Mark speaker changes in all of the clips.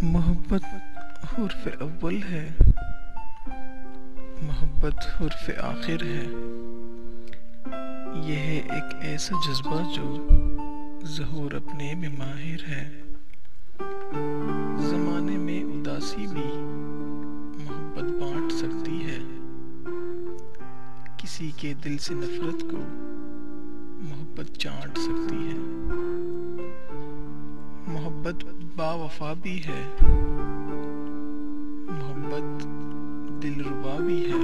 Speaker 1: मोहब्बत हुर्फ़ अव्वल है, मोहब्बत हुर्फ़ आखिर है। यह है एक ऐसा जज्बा जो ज़हूर अपने में माहिर है। ज़माने में उदासी भी मोहब्बत बांट सकती है। किसी के दिल से नफ़रत को मोहब्बत चाट सकती है। मोहब्बत बावफा भी है, मोहब्बत दिलरुबा भी है।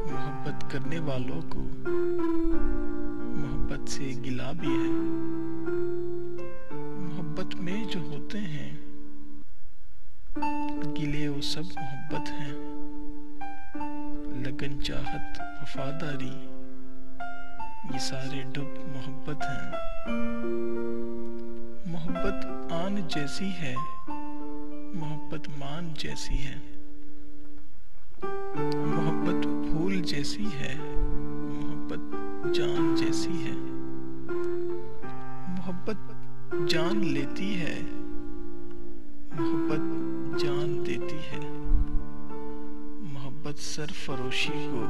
Speaker 1: मोहब्बत करने वालों को मोहब्बत से गिला भी है। मोहब्बत में जो होते हैं गिले वो सब मोहब्बत हैं। लगन, चाहत, वफादारी ये सारे डुब मोहब्बत हैं। मोहब्बत आन जैसी है, मोहब्बत मान जैसी है। मोहब्बत फूल जैसी है, मोहब्बत जान जैसी है। मोहब्बत जान लेती है, मोहब्बत जान देती है। मोहब्बत सरफरोशी को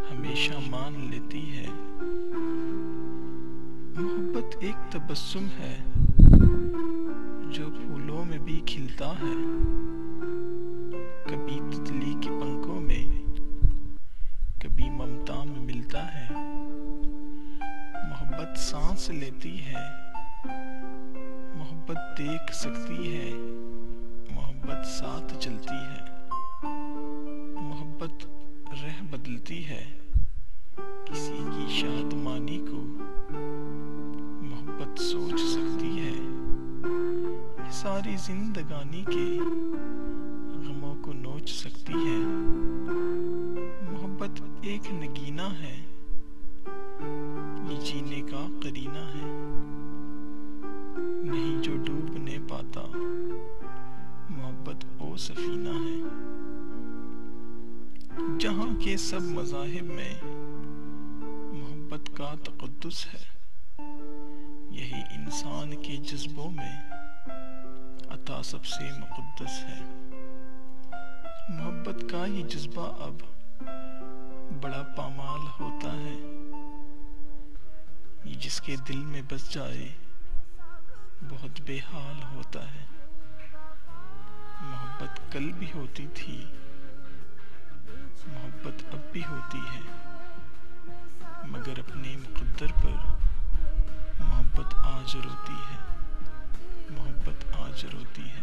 Speaker 1: हमेशा मान लेती है। मोहब्बत एक तबस्सुम है जो फूलों में भी खिलता है। कभी तितली के पंखों में, कभी ममता में मिलता है। मोहब्बत सांस लेती है, मोहब्बत देख सकती है, मोहब्बत साथ चलती है। मोहब्बत रह बदलती है, किसी की शादमानी को मोहब्बत सोच सकती है। ये सारी जिंदगानी के गमों को नोच सकती है। मोहब्बत एक नगीना है, ये जीने का करीना है। नहीं जो डूबने पाता, मोहब्बत वो सफीना है। जहाँ के सब मज़ाहिब में मोहब्बत का तक़द्दुस है। यही इंसान के जज्बों में अता सबसे मुक़द्दस है। मोहब्बत का ये जज्बा अब बड़ा पामाल होता है। ये जिसके दिल में बस जाए बहुत बेहाल होता है। मोहब्बत कल भी होती थी, मोहब्बत अब भी होती है, मगर अपने मुक़द्दर पर मोहब्बत आज रोती है, मोहब्बत आज रोती है।